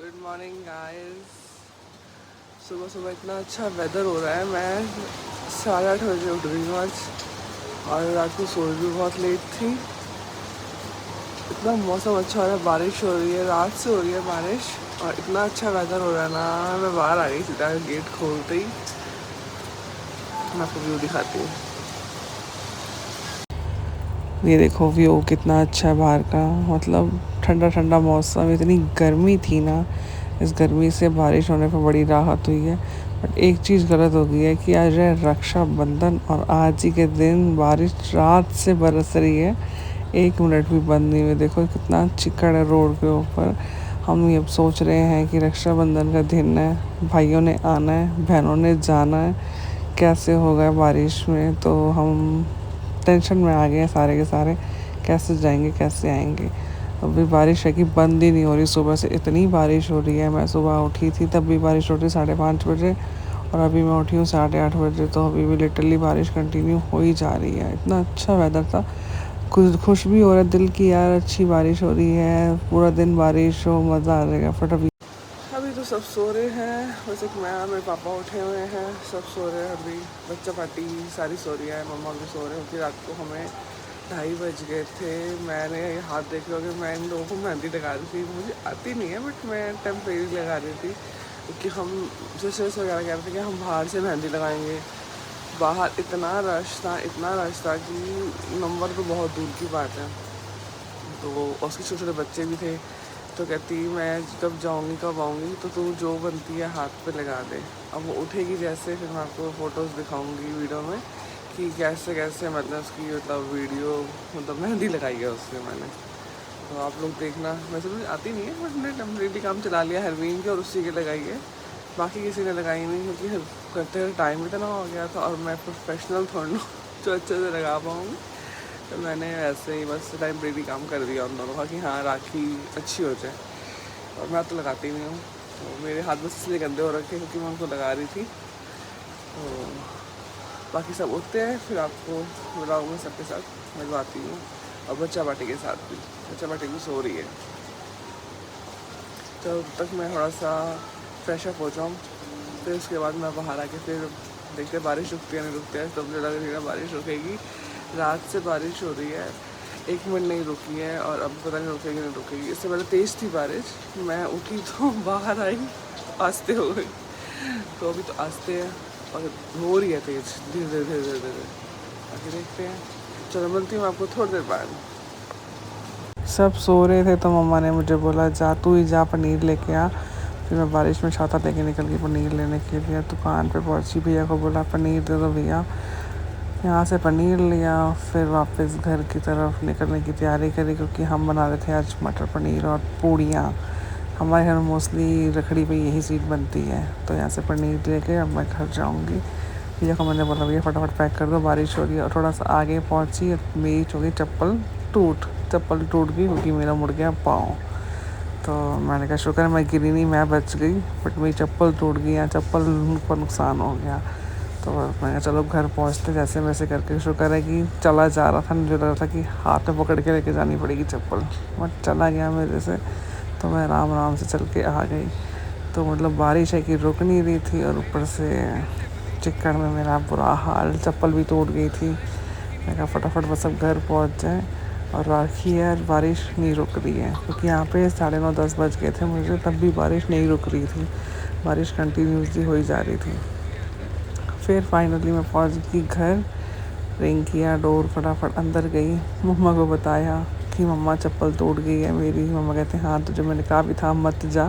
Good morning guys. सुबह सुबह इतना अच्छा वेदर हो रहा है। मैं 8:30 बजे उठ रही हूँ आज, और रात को सोई भी बहुत लेट थी। इतना मौसम अच्छा हो रहा है, बारिश हो रही है, रात से हो रही है बारिश, और इतना अच्छा वेदर हो रहा है ना। मैं बाहर आ गई सीधा गेट खोलते ही। मैं आपको व्यू दिखाती हूँ। ये देखो व्यू कितना अच्छा है बाहर का। मतलब ठंडा ठंडा मौसम, इतनी गर्मी थी ना, इस गर्मी से बारिश होने पर बड़ी राहत हुई है। बट एक चीज़ गलत हो गई है कि आज है रक्षाबंधन, और आज ही के दिन बारिश रात से बरस रही है, 1 मिनट भी बंद नहीं हुई। देखो कितना चिकड़ है रोड के ऊपर। हम ये अब सोच रहे हैं कि रक्षाबंधन का दिन है, भाइयों ने आना है, बहनों ने जाना है, कैसे होगा बारिश में। तो हम टेंशन में आ गए हैं सारे के सारे, कैसे जाएंगे कैसे आएंगे। अभी बारिश है कि बंद ही नहीं हो रही, सुबह से इतनी बारिश हो रही है। मैं सुबह उठी थी तब भी बारिश हो रही 5:30 बजे, और अभी मैं उठी हूँ 8:30 बजे, तो अभी भी लिटरली बारिश कंटिन्यू हो ही जा रही है। इतना अच्छा वेदर था, कुछ खुश भी हो रहा है दिल की, यार अच्छी बारिश हो रही है, पूरा दिन बारिश हो, मज़ा आ जाएगा। फट अभी तो सब सो रहे हैं, वैसे मैं और मेरे पापा उठे हुए हैं, सब सो रहे हैं। अभी बच्चा पार्टी सारी सो रही है, मम्मा भी सो रहे हैं, क्योंकि रात को हमें 2:30 बज गए थे। मैंने हाथ देख लो कि मैं इन लोगों को मेहंदी लगा रही थी। मुझे आती नहीं है, बट मैं टेम्परेरी लगा रही थी, क्योंकि हम जैसे वगैरह कह रहे थे कि हम बाहर से मेहंदी लगाएंगे। बाहर इतना रश था, इतना रश था कि नंबर तो बहुत दूर की बात है। तो उसके छोटे छोटे बच्चे भी थे, तो कहती मैं जब जाऊँगी कब आऊँगी, तो तू जो बनती है हाथ पे लगा दे। अब वो उठेगी जैसे, फिर मैं आपको फ़ोटोज़ दिखाऊंगी वीडियो में कि कैसे कैसे मतलब उसकी मतलब वीडियो मतलब मेहंदी लगाई है उससे मैंने। तो आप लोग देखना। वैसे मुझे आती नहीं है, बट मैंने टेम्परेरी काम चला लिया हरवीन के, और उसी के लगाई है। बाकी किसी ने लगाई नहीं, क्योंकि करते हुए टाइम इतना हो गया था, और मैं प्रोफेशनल थोड़ा जो अच्छे से लगा पाऊँगी। तो मैंने ऐसे ही बस टेम्परेरी काम कर दिया उन दोनों का, कि हाँ राखी अच्छी हो जाए। और मैं तो लगाती नहीं हूँ, तो मेरे हाथ बस इसलिए गंदे हो रखे क्योंकि मैं उनको लगा रही थी। तो बाकी सब उठते हैं, फिर आपको ब्लॉग में सबके साथ मिलवाती हूँ, और बच्चा बाटी के साथ भी। बच्चा बाटी भी सो रही है, तो तब तक मैं थोड़ा सा फ्रेश अप हो जाऊँ। फिर उसके बाद मैं बाहर आके फिर देखते बारिश रुकती है नहीं रुकती है। तो मुझे लग रही है बारिश रुकेगी, रात से बारिश हो रही है, 1 मिनट नहीं रुकी है, और अब पता नहीं रुकेगी नहीं रुकेगी। इससे पहले तेज़ थी बारिश, मैं उठी तो बाहर आई, आस्ते हो गई। तो अभी तो आस्ते है, और हो रही है तेज़, धीरे धीरे धीरे धीरे धीरे। आगे देखते हैं। चलो मिलती हूँ आपको थोड़ी देर बाद। सब सो रहे थे, तो मम्मा ने मुझे बोला जा तू ही जा पनीर लेके आ। फिर मैं बारिश में छाता लेके निकल गई पनीर लेने के लिए। दुकान पे पहुंची, भैया को बोला पनीर दे दो भैया। यहाँ से पनीर लिया, फिर वापस घर की तरफ निकलने की तैयारी करी, क्योंकि हम बना रहे थे आज मटर पनीर और पूड़ियाँ। हमारे घर में मोस्टली रखड़ी पे यही चीज़ बनती है। तो यहाँ से पनीर लेके अब मैं घर जाऊँगी। भैया को मैंने बोला भैया फटाफट पैक कर दो, बारिश हो रही है। और थोड़ा सा आगे पहुँची, मेरी चौकी चप्पल टूट गई, क्योंकि मेरा मुड़ गया पाँव। तो मैंने कहा शुक्र है मैं गिरी नहीं, मैं बच गई, बट मेरी चप्पल टूट गई, या चप्पल पर नुकसान हो गया। तो मैंने कहा चलो घर पहुँचते जैसे वैसे करके। शुक्र है कि चला जा रहा था, मुझे लग रहा था कि हाथ में पकड़ के लेके जानी पड़ेगी चप्पल, बट चला गया मेरे से। तो मैं आराम आराम से चल के आ गई। तो मतलब बारिश है कि रुक नहीं रही थी, और ऊपर से चिक्कड़ में मेरा बुरा हाल, चप्पल भी टूट गई थी। मैं कहा फटाफट बस अब घर पहुँच जाए। और राखी है, बारिश नहीं रुक रही है, क्योंकि यहाँ पे 9:30-10 बज गए थे मुझे, तब भी बारिश नहीं रुक रही थी, बारिश कंटिन्यूसली हो ही जा रही थी। फिर फाइनली मैं पहुँच गई घर, रिंग किया डोर, फटाफट अंदर गई, मम्मा को बताया कि मम्मा चप्पल टूट गई है मेरी। मम्मा कहते हैं हाँ तुझे मैंने कहा भी था मत जा,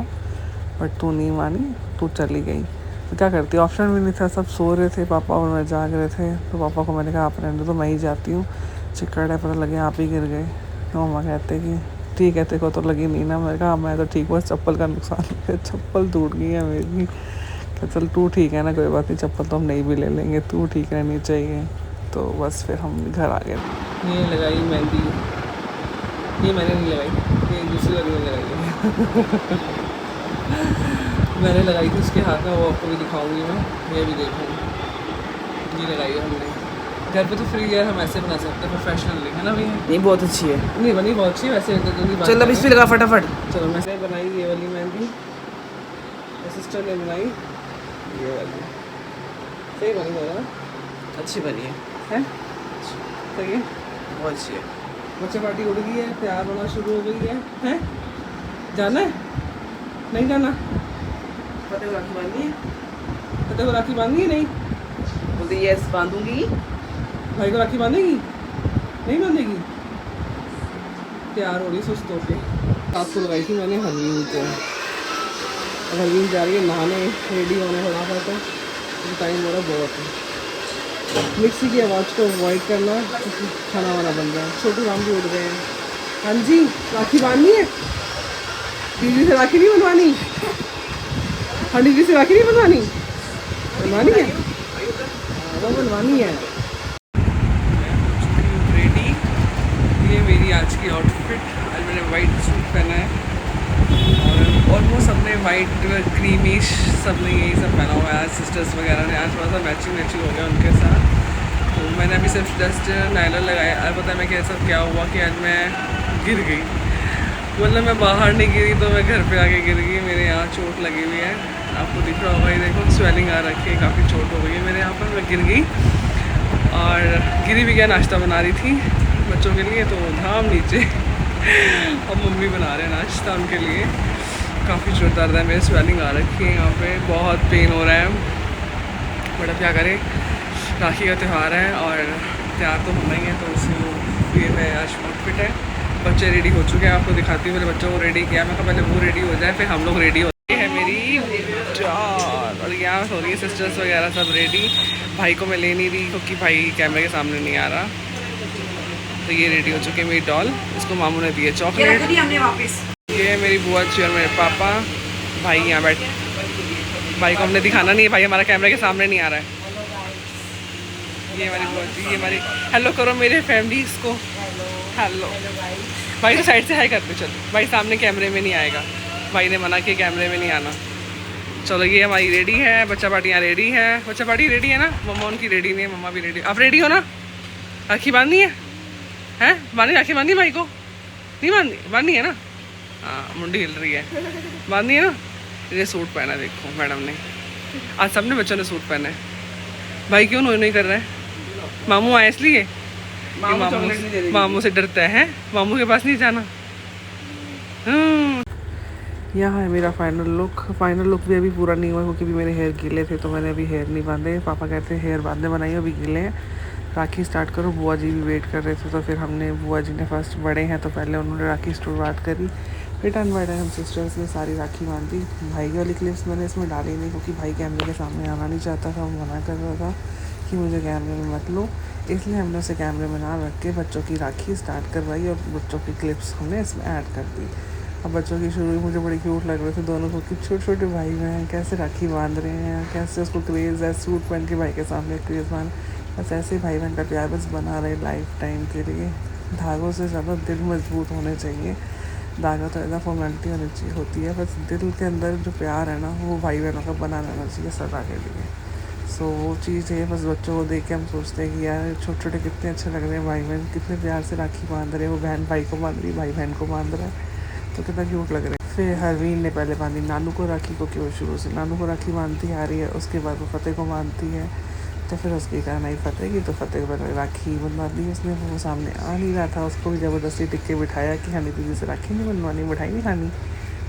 बट तू नहीं मानी, तू चली गई। तो क्या करती, ऑप्शन भी नहीं था, सब सो रहे थे, पापा और मैं जाग रहे थे। तो पापा को मैंने कहा आप रहने दो, तो मैं ही जाती हूँ, चिक्कड़ है, पता लगे आप ही गिर गए। तो मम्मा कहते कि ठीक है तेरे को तो लगी नहीं ना। मैंने कहा मैं तो ठीक, बस चप्पल का नुकसान है, चप्पल टूट गई है मेरी। चल तू ठीक है ना, कोई बात नहीं, चप्पल तो हम नहीं भी ले लेंगे, तू ठीक रहनी चाहिए। तो बस फिर हम घर आ गए। ये लगाई मेहंदी, ये मैंने नहीं लगाई, ये दूसरी वाली ने लगाई है। मैंने लगाई थी उसके हाथ में, वो आपको भी दिखाऊंगी मैं, ये भी देखूँगी। ये लगाई है हमने घर पे, तो फ्री है, हम ऐसे बना सकते हैं प्रोफेशनली, है ना भैया? नहीं बहुत अच्छी है, नहीं बनी बहुत अच्छी है वैसे। चल अब इस पे लगा फटाफट। चलो मैं से बनाई ये वाली मेहंदी, सिस्टर ने बनाई ये वाली, सही बनी है ना? अच्छी बनी है। हैं? सही है, बहुत अच्छी है। बच्चा पार्टी उड़ गई है, तैयार होना शुरू हो गई है। हैं? जाना है? नहीं जाना? फतेह को राखी बांधनी है? फतेह को राखी बांधनी है? नहीं बोलते यस बांधूंगी। भाई को राखी बांधेगी? नहीं बांधेगी? तैयार हो रही सुस्त होके। रात को लगाई थी मैंने हरवीन को, हरवीन जा रही है नहाने, रेडी होने फटाफट है, तो टाइम हो रहा बहुत है। मिक्सी की आवाज़ को अवॉइड करना, खाना वाना बन रहा है। छोटू राम भी उठ गए हैं। हाँ जी, राखी बांधनी है? दीदी से राखी नहीं बनवानी? हाँ, दीदी से राखी नहीं बनवानी? बनवानी है? वो बनवानी है। रेडी, ये मेरी आज की आउटफिट। आज मैंने वाइट सूट पहना है और ऑलमोस्ट सबने वाइट क्रीमिश, सबने यही सब पहना हुआ है। आज सिस्टर्स वगैरह ने आज थोड़ा सा मैचिंग हो गया उनके साथ। तो मैंने अभी सिर्फ जस्ट नायलर लगाया। आज पता है मैं कैसा क्या हुआ कि आज मैं गिर गई, मतलब मैं बाहर नहीं गिरी तो मैं घर पे आके गिर गई। मेरे यहाँ चोट लगी हुई है, आपको दिख रहा होगा, ये देखो स्वेलिंग आ रखी है, काफ़ी चोट हो गई है मेरे यहाँ पर। मैं गिर गई और गिरी भी क्या, नाश्ता बना रही थी बच्चों के लिए, तो धाम नीचे और मम्मी बना रहे हैं नाश्ता उनके लिए। काफ़ी चोट दर्द है, मेरे स्वेलिंग आ रखी है यहाँ पे, बहुत पेन हो रहा है, बट अब क्या करें, राखी का त्यौहार है और तैयार तो होना ही है। तो उसमें ये मैं आज आउटफिट है। बच्चे रेडी हो चुके हैं, आपको दिखाती हूँ। मेरे बच्चों को रेडी किया, मैं कहा पहले वो रेडी हो जाए फिर हम लोग रेडी होते हैं। मेरी डॉल, और यहाँ हो रही है सिस्टर्स वगैरह सब रेडी। भाई को मैं ले नहीं रही क्योंकि भाई कैमरे के सामने नहीं आ रहा, तो ये रेडी हो चुके हैं। मेरी डॉल, इसको मामू ने दी है चॉकलेट, हमने वापस। ये है मेरी बुआ जी और मेरे पापा। भाई यहाँ बैठ, भाई को हमने दिखाना नहीं है, भाई हमारा कैमरे के सामने नहीं आ रहा है। ये हमारी बुआ जी, ये हमारी, हेलो करो मेरे फैमिलीज़ को, हेलो। भाई तो साइड से हाई करते चलो, भाई सामने कैमरे में नहीं आएगा, भाई ने मना किया कैमरे में नहीं आना। चलो ये हमारी रेडी है, बच्चा पार्टी यहाँ रेडी है। बच्चा पार्टी रेडी है ना? मम्मा उनकी रेडी नहीं है, मम्मा भी रेडी। आप रेडी हो ना? राखी बांधनी है? हैं बांधनी? राखी बांधनी भाई को? नहीं बांधनी? बांधनी है ना? हाँ, मुंडी हिल रही है। बांधनी है ना? ये सूट पहना देखो मैडम ने, आज सबने बच्चों ने सूट पहना है। भाई क्यों नहीं कर रहे हैं? मामू आए इसलिए? मामू से डरता है, मामू के पास नहीं जाना। यहाँ है मेरा फाइनल लुक। फाइनल लुक भी अभी पूरा नहीं हुआ क्योंकि भी मेरे हेयर गीले थे, तो मैंने अभी हेयर नहीं बांधे। पापा कहते हैं हेयर बांधने बनाइए, अभी गीले हैं, राखी स्टार्ट करो। बुआ जी भी वेट कर रहे थे, तो फिर हमने, बुआ जी ने फर्स्ट, बड़े हैं तो पहले उन्होंने राखी शुरुआत करी, फिर टर्न बाय टर्न हम सिस्टर्स ने सारी राखी बांधी। भाई वाली क्लिप्स मैंने इसमें डाली नहीं क्योंकि भाई कैमरे के सामने आना नहीं चाहता था, वो मना कर रहा था कि मुझे कैमरे में मत लो, इसलिए हमने उसे कैमरे में ना रख के बच्चों की राखी स्टार्ट करवाई और बच्चों की क्लिप्स हमने इसमें ऐड कर दी। अब बच्चों की शुरू मुझे बड़ी क्यूट लग रहे थे दोनों को, कि छोटे छोटे भाई बहन कैसे राखी बांध रहे हैं, कैसे उसको क्रेज़ है, सूट पहन के भाई के सामने क्रेज़ बांध, बस ऐसे भाई बहन का प्यार बस बना रहे लाइफ टाइम के लिए। धागों से ज़्यादा दिल मजबूत होने चाहिए, धागा तो ऐसा फॉर्मेलिटी होती है, बस दिल के अंदर जो प्यार है ना, वो भाई बहनों का बना रहना चाहिए सदा के लिए। सो वो चीज़ है, बस बच्चों को देख के हम सोचते हैं कि यार छोटे छोटे कितने अच्छे लग रहे हैं भाई बहन, कितने प्यार से राखी बांध रहे हैं, वो बहन भाई को बांध रही, भाई बहन को बांध रहा है, तो कितना क्यूट लग रहा है। फिर हरवीन ने पहले बांधी नानू को राखी को, क्यों शुरू से नानू को राखी बांधती आ रही है, उसके बाद वो फतेह को बांधती है, तो फिर उसकी कहना ही फतेह की, तो फतेह को राखी बनवा दी उसने। वो सामने आ नहीं रहा था, उसको भी ज़बरदस्ती टिक्के बिठाया कि हनी दीदी से राखी नहीं बनवानी, मिठाई नहीं खानी।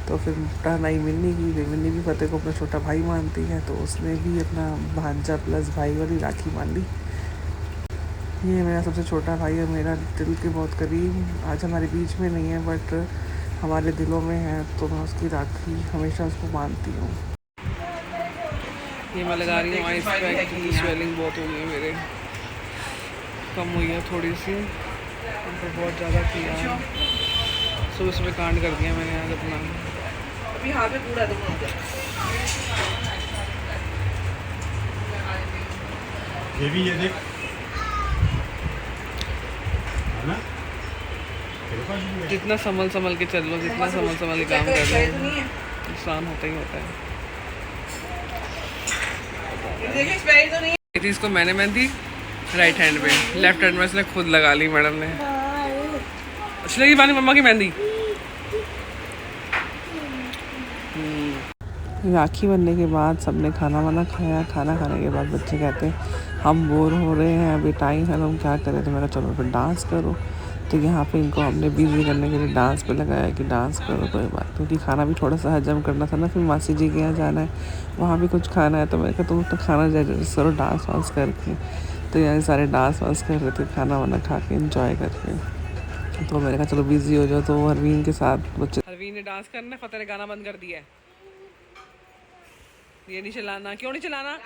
तो फिर टर्न आई मिन्नी की, मिन्नी भी फतेह को अपना छोटा भाई मानती है, तो उसने भी अपना भांजा प्लस भाई वाली राखी बांधी। ये मेरा सबसे छोटा भाई है, मेरा दिल के बहुत करीब, आज हमारे बीच में नहीं है बट हमारे दिलों में है, तो मैं उसकी राखी हमेशा उसको बांधती हूँ। ये मैं लगा रही हूँ आइस पैक, स्वेलिंग बहुत हो गई है मेरे, कम हुई है थोड़ी सी, तो बहुत ज़्यादा किया है, सुबह सुबह कांड कर दिया मैंने आज अपना। अभी यहाँ पे कूड़ा देखो, ये भी ये देख है ना, जितना संभल के चल लो, जितना संभल के काम कर लो, नुकसान होता ही होता है। इसको मैंने मेहंदी राइट हैंड पे, लेफ्ट हैंड में इसने खुद लगा ली मैडम ने। अच्छी लगी पानी मम्मा की मेहंदी? राखी बनने के बाद सबने खाना वाना खाया। खाना खाने के बाद बच्चे कहते हैं हम बोर हो रहे हैं, अभी टाइम है, तो हम क्या करें। तो मैंने कहा चलो फिर डांस करो। तो यहाँ पे इनको हमने बिजी करने के लिए डांस पे लगाया कि डांस करो कोई बात, क्योंकि खाना भी थोड़ा सा हजम करना था ना। फिर मासी जी के यहाँ जाना है, वहाँ भी कुछ खाना है। तो मैंने कहा तुम तो खाना एडजस्ट करो डांस वांस करके। तो यहाँ सारे डांस वांस कर रहे थे, खाना वाना खा के इंजॉय करके। तो मैंने कहा चलो बिजी हो जाओ। तो हरवीन के साथ बच्चे, हरवीन ने डांस करना, फतेह ने गाना बंद कर दिया है। ये नहीं चलाना, क्यों नहीं चलाना?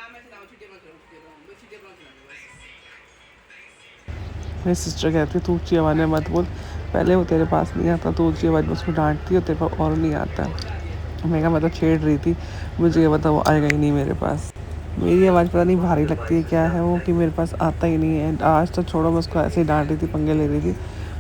मेरी सिस्टर कहती है तू ऊँची आवाज़ में मत बोल, पहले वो तेरे पास नहीं आता तो ऊँची आवाज़ में उसको डांटती है, तेरे पास और नहीं आता। मैं कहा मतलब छेड़ रही थी, मुझे ये बता वो आएगा ही नहीं मेरे पास। मेरी आवाज़ पता नहीं भारी लगती है क्या है वो, कि मेरे पास आता ही नहीं है। आज तो छोड़ो, मैं उसको ऐसे ही डांट रही थी, पंगे ले रही थी,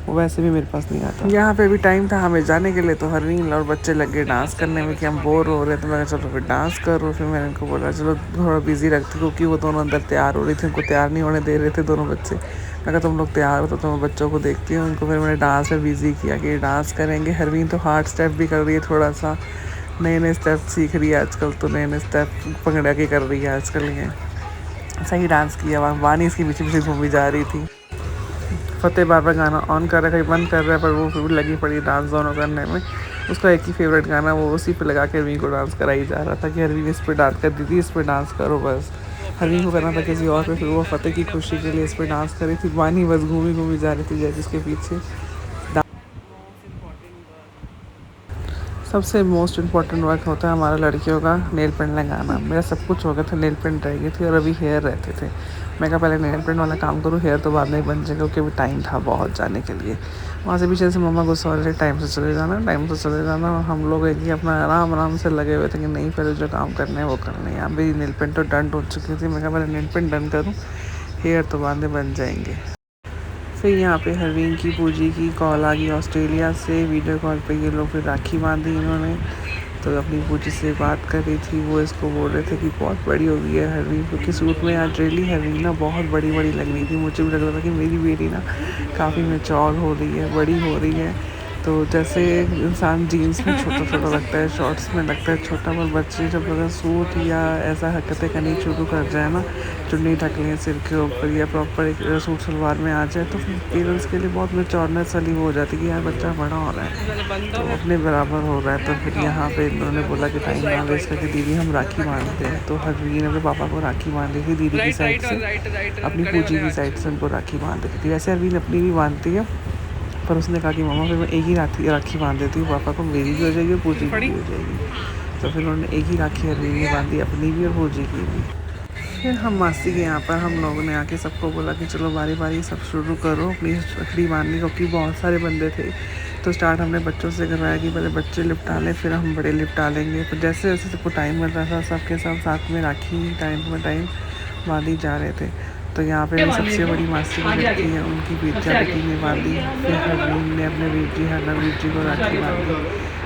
वो वैसे भी मेरे पास नहीं आता। यहाँ पे भी टाइम था हमें जाने के लिए, तो हरवीन और बच्चे लगे डांस करने में कि हम बोर हो रहे थे। तो मैंने चलो फिर डांस करो। फिर मैंने उनको बोला चलो थोड़ा बिजी रखती, क्योंकि वो दोनों अंदर तैयार हो रही थी, उनको तैयार नहीं होने दे रहे थे दोनों बच्चे। मैं कहा तुम लोग तैयार हो तो मैं बच्चों को देखती हूँ। उनको फिर मैंने डांस में बिजी किया कि डांस करेंगे। हरवीन तो हार्ड स्टेप भी कर रही है, थोड़ा सा नए नए स्टेप सीख रही है आजकल, तो नए नए स्टेप भंगड़ा के कर रही है आजकल। ये सही डांस किया। वानी इसके पीछे पीछे घूमी जा रही थी। फतेह बार बार गाना ऑन कर रहा है, कहीं बंद कर रहा है, पर वो फिर लगी पड़ी डांस दोनों करने में। उसका एक ही फेवरेट गाना, वो उसी पे लगा के हरवीन को डांस कराई जा रहा था कि हरवीन इस पे डांस कर, दीदी इस पे डांस करो बस। हरवीन को करना था किसी और पे, फिर वो फतेह की खुशी के लिए इस पे डांस करी थी। वानी बस घूमी घूमी जा रही थी जैसे इसके पीछे। सबसे मोस्ट इम्पॉर्टेंट वर्क होता है हमारा लड़कियों का नेल पेंट लगाना। मेरा सब कुछ हो गया था, नेल पेंट रह गई थी और अभी हेयर रहते थे। मैं कहा पहले नेल पेंट वाला काम करूँ, हेयर तो बाद में बन जाएगा, क्योंकि अभी टाइम था बहुत जाने के लिए। वहाँ से पीछे से मम्मा गुस्सा हो रहे थे, टाइम से चले जाना, टाइम से चले जाना। और हम लोग एक ही अपना आराम आराम से लगे हुए थे कि नहीं पहले जो काम करने हैं वो करने हैं। अभी नेल पेंट तो डन हो चुकी थी। मैं कहा पहले नेल पेंट डन करूँ, हेयर तो बाद में बन जाएंगे। फिर यहाँ पे हरवीन की पूजी की कॉल आ गई ऑस्ट्रेलिया से। वीडियो कॉल पे ये लोग फिर राखी बांधी इन्होंने। तो अपनी पूजी से बात कर रही थी, वो इसको बोल रहे थे कि बहुत बड़ी हो गई है हरवीन, क्योंकि सूट में आज रियली हरवीन ना बहुत बड़ी बड़ी लग रही थी। मुझे भी लग रहा था कि मेरी बेटी ना काफ़ी मैच्योर हो रही है, बड़ी हो रही है। तो जैसे इंसान जीन्स में छोटा छोटा लगता है, शॉर्ट्स में लगता है छोटा, पर बच्चे जब अगर सूट या ऐसा हरकतें करनी शुरू कर जाए ना, चुन्नी ढक लें सिर के ऊपर या प्रॉपर एक सूट सलवार में आ जाए, तो फिर पेरेंट्स के लिए बहुत मैच्योरनेस वाली हो जाती है कि यार बच्चा बड़ा हो रहा है, तो अपने बराबर हो रहा है। तो फिर यहाँ पे इन्होंने बोला कि टाइम ना वेस्ट करके दीदी हम राखी बांधते हैं। तो हरवीन अपने पापा को राखी बांध रही थी दीदी की साइड से, अपनी पूजी की साइड से उनको राखी बांध रही थी। वैसे हरवीन अपनी भी बांधती है, पर उसने कहा कि मम्मा फिर मैं एक ही राखी बांध देती हूँ, पापा को मेरी भी हो जाएगी और पूजी की भी हो जाएगी। तो फिर उन्होंने एक ही राखी हरवीन ने बांधी, अपनी भी और पूजी की भी। फिर हम मासी के यहाँ पर हम लोगों ने आके सबको बोला कि चलो बारी बारी सब शुरू करो अपनी रखड़ी बांधने, क्योंकि बहुत सारे बंदे थे। तो स्टार्ट हमने बच्चों से करवाया कि पहले बच्चे लिपटा लें, फिर हम बड़े लिपटा लेंगे। फिर जैसे जैसे सबको टाइम मिल रहा था, सबके सब साथ में राखी टाइम बांधी जा रहे थे। तो यहाँ पे मेरी सबसे बड़ी मासी की लड़की है, उनकी बेटी ने बांधी। फिर हरवीन ने अपने हरवीर जी को राखी बांधी।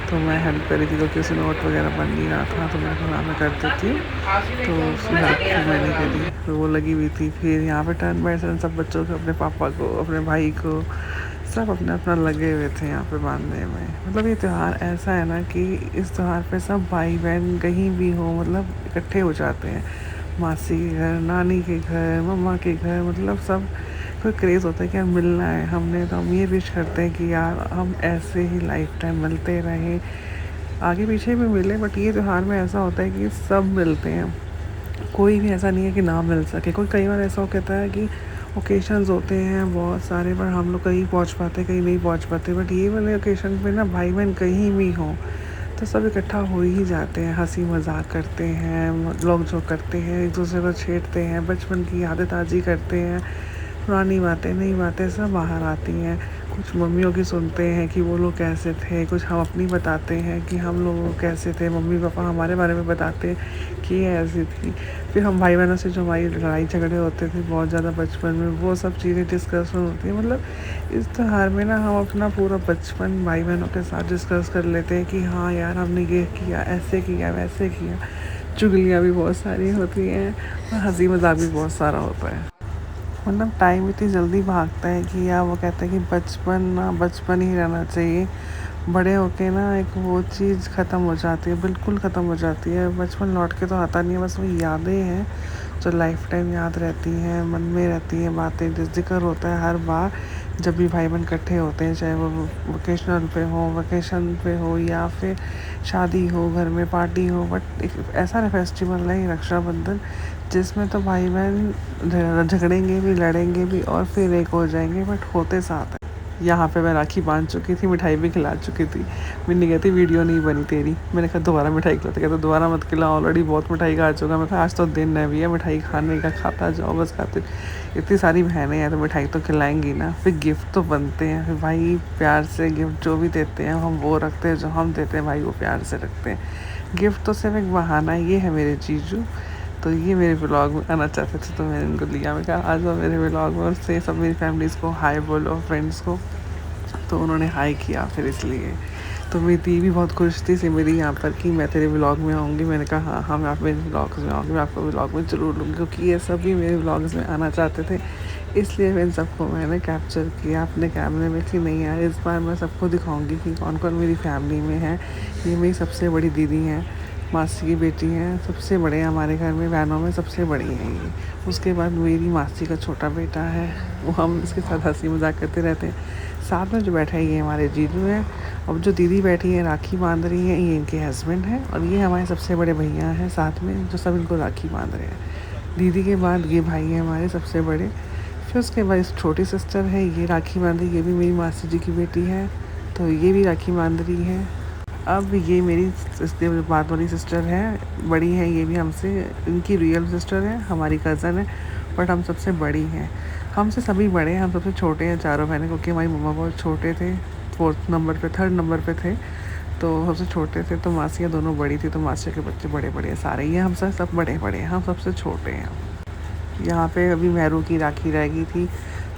तो मैं हेल्प करी थी, क्योंकि उसे नोट वगैरह बन नहीं रहा था, तो मैं कहा मैं कर देती हूँ। तो उसकी हेल्प मैंने करी, तो वो लगी हुई थी। फिर यहाँ पे टर्न बाय टर्न सब बच्चों को, अपने पापा को, अपने भाई को, सब अपना अपना लगे हुए थे यहाँ पे बांधने में। मतलब ये त्यौहार ऐसा है ना कि इस त्यौहार पे सब भाई बहन कहीं भी हो, मतलब इकट्ठे हो जाते हैं। मासी के घर, नानी के घर, मम्मा के घर, मतलब सब कोई क्रेज़ होता है कि यार मिलना है हमने। तो हम ये विश करते हैं कि यार हम ऐसे ही लाइफ टाइम मिलते रहें, आगे पीछे भी मिले, बट ये त्यौहार में ऐसा होता है कि सब मिलते हैं। कोई भी ऐसा नहीं है कि ना मिल सके। कोई कई बार ऐसा कहता है कि ओकेशंस होते हैं बहुत सारे, पर हम लोग कहीं पहुंच पाते कहीं नहीं पहुंच पाते। बट ये वाले ओकेशन पे ना भाई बहन कहीं भी हों तो सब इकट्ठा हो ही जाते हैं, हंसी मजाक करते हैं, लोग जो करते हैं, एक दूसरे को छेड़ते हैं, बचपन की यादें ताज़ी करते हैं, पुरानी बातें नई बातें सब बाहर आती हैं। कुछ मम्मियों की सुनते हैं कि वो लोग कैसे थे, कुछ हम अपनी बताते हैं कि हम लोग कैसे थे, मम्मी पापा हमारे बारे में बताते हैं कि ये ऐसी थी। फिर हम भाई बहनों से जो हमारी लड़ाई झगड़े होते थे बहुत ज़्यादा बचपन में, वो सब चीज़ें डिस्कशन होती है। मतलब इस त्यौहार में ना हम अपना पूरा बचपन भाई बहनों के साथ डिस्कस कर लेते हैं कि हाँ यार हमने ये किया, ऐसे किया, वैसे किया। चुगलियाँ भी बहुत सारी होती हैं और हंसी मजाक भी बहुत सारा होता है। मतलब टाइम इतनी जल्दी भागता है कि यार वो कहते हैं कि बचपन ना बचपन ही रहना चाहिए। बड़े होके ना एक वो चीज़ ख़त्म हो जाती है, बिल्कुल ख़त्म हो जाती है। बचपन लौट के तो आता नहीं है, बस वो यादें हैं जो लाइफ टाइम याद रहती हैं, मन में रहती हैं बातें, जो ज़िक्र होता है हर बार जब भी भाई बहन इकट्ठे होते हैं, चाहे वो वेकेशन पे हो या फिर शादी हो, घर में पार्टी हो। बट एक ऐसा फेस्टिवल है ये रक्षाबंधन, जिसमें तो भाई बहन झगड़ेंगे भी, लड़ेंगे भी और फिर एक हो जाएंगे, बट होते साथ हैं। यहाँ पे मैं राखी बांध चुकी थी, मिठाई भी खिला चुकी थी। मिन्नी कहती वीडियो नहीं बनी तेरी। मैंने कहा दोबारा मिठाई खिलाते, कहते दोबारा मत खिला, ऑलरेडी बहुत मिठाई खा चुका। मैं कहा आज तो दिन है भैया मिठाई खाने का, खाता जाओ बस खाते। इतनी सारी बहनें हैं तो मिठाई तो खिलाएंगी ना। फिर गिफ्ट तो बनते हैं, फिर भाई प्यार से गिफ्ट जो भी देते हैं हम वो रखते हैं, जो हम देते हैं भाई वो प्यार से रखते हैं। गिफ्ट तो सिर्फ एक बहाना है। ये है मेरे जीजू, तो ये मेरे व्लॉग में आना चाहते थे तो मैंने इनको लिया। मैं कहा आज वो मेरे व्लॉग में, और से सब मेरी फैमिलीज़ को हाय बोलो, फ्रेंड्स को। तो उन्होंने हाई किया फिर इसलिए। तो मेरी दी भी बहुत खुश थी से मेरी यहाँ पर कि मैं तेरे व्लॉग में आऊँगी। मैंने कहा हाँ हाँ मैं आप मेरे व्लॉग्स में आऊँगी, मैं आपको व्लॉग में ज़रूर लूँगी, क्योंकि ये सभी मेरे व्लॉग्स में आना चाहते थे। इसलिए इन सबको मैंने कैप्चर किया अपने कैमरे में कि नहीं यार इस बार मैं सबको दिखाऊँगी कि कौन कौन मेरी फैमिली में है। ये मेरी सबसे बड़ी दीदी हैं, मासी की बेटी हैं, सबसे बड़े हैं हमारे घर में, बहनों में सबसे बड़ी हैं ये। उसके बाद मेरी मासी का छोटा बेटा है, वो हम इसके साथ हंसी मजाक करते रहते हैं। साथ में जो बैठा है ये हमारे जीजू हैं। अब जो दीदी बैठी है राखी बांध रही हैं, ये इनके हस्बैंड हैं, और ये हमारे सबसे बड़े भैया हैं साथ में, जो सब इनको राखी बांध रहे हैं। दीदी के बाद ये भाई हैं हमारे सबसे बड़े। फिर उसके बाद छोटी सिस्टर है, ये राखी बांध रही, ये भी मेरी मासी जी की बेटी है, तो ये भी राखी बांध रही है। अब ये मेरी इसके बाद वाली सिस्टर है, बड़ी है ये भी हमसे, इनकी रियल सिस्टर है, हमारी कज़न है, बट हम सबसे बड़ी हैं। हमसे सभी बड़े हैं, हम सबसे छोटे हैं चारों बहनें, क्योंकि हमारी मम्मा बहुत छोटे थे, 3rd नंबर पे थे, तो सबसे छोटे थे। तो मासियाँ दोनों बड़ी थी, तो मासियों के बच्चे बड़े बड़े सारे ही हैं, हमसे सब बड़े बड़े हैं, हम सबसे छोटे हैं। यहाँ पे अभी मेहरू की राखी रह गई थी,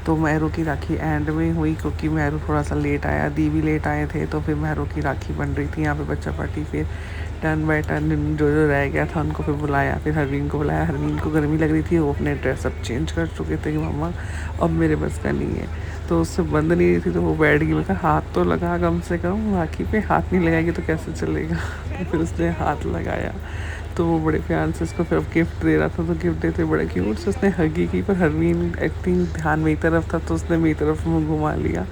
तो मेहरू की राखी एंड में हुई, क्योंकि मेहरू थोड़ा सा लेट आया, दी भी लेट आए थे, तो फिर मेहरू की राखी बन रही थी यहाँ पे बच्चा पार्टी। फिर टर्न बाय टर्न जो जो रह गया था उनको फिर बुलाया, फिर हरवीन को बुलाया। हरवीन को गर्मी लग रही थी, वो अपने ड्रेस अब चेंज कर चुके थे कि मम्मा अब मेरे बस का नहीं है, तो उससे बंद नहीं रही थी, तो वो बैठ गई। मैं कहा हाथ तो लगा कम से कम, राखी पे हाथ नहीं लगाएगी तो कैसे चलेगा। तो फिर उसने हाथ लगाया, तो वो बड़े प्यार से उसको फिर गिफ्ट दे रहा था, तो गिफ्ट देते बड़े क्यूट से उसने हगी की। पर हरवीन एक्टिंग ध्यान मेरी तरफ था, तो उसने मेरी तरफ मुँह घुमा लिया,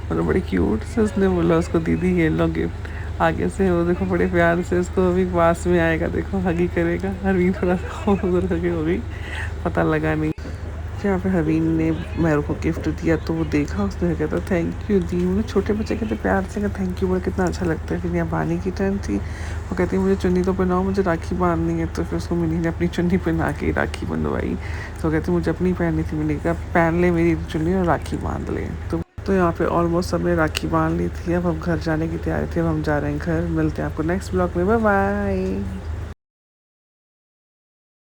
मतलब बड़े क्यूट से उसने बोला उसको दीदी ये लो गिफ्ट। आगे से वो देखो बड़े प्यार से उसको अभी पास में आएगा, देखो हगी करेगा। हरवीन थोड़ा सा उधर हगी हो गई, पता लगा नहीं। यहाँ पे हरवीन ने मेहरू को गिफ्ट दिया, तो वो देखा, उसने कहता थैंक यू दी। मुझे छोटे बच्चे कहते प्यार से कहते थैंक यू बोले कितना अच्छा लगता है। फिर यहाँ बानी की टर्न थी, वो कहती मुझे चुन्नी तो पहनाओ, मुझे राखी बांधनी है। तो फिर उसको मिनी ने अपनी चुन्नी पहना के राखी बंधवाई। तो कहती मुझे अपनी पहननी थी, मैंने कहा पहन ले मेरी चुन्नी और राखी बांध ले। तो यहाँ पे ऑलमोस्ट सबने राखी बांध ली थी। अब हम घर जाने की तैयारी थी, अब हम जा रहे हैं घर। मिलते हैं आपको नेक्स्ट ब्लॉग में, बाय बाय।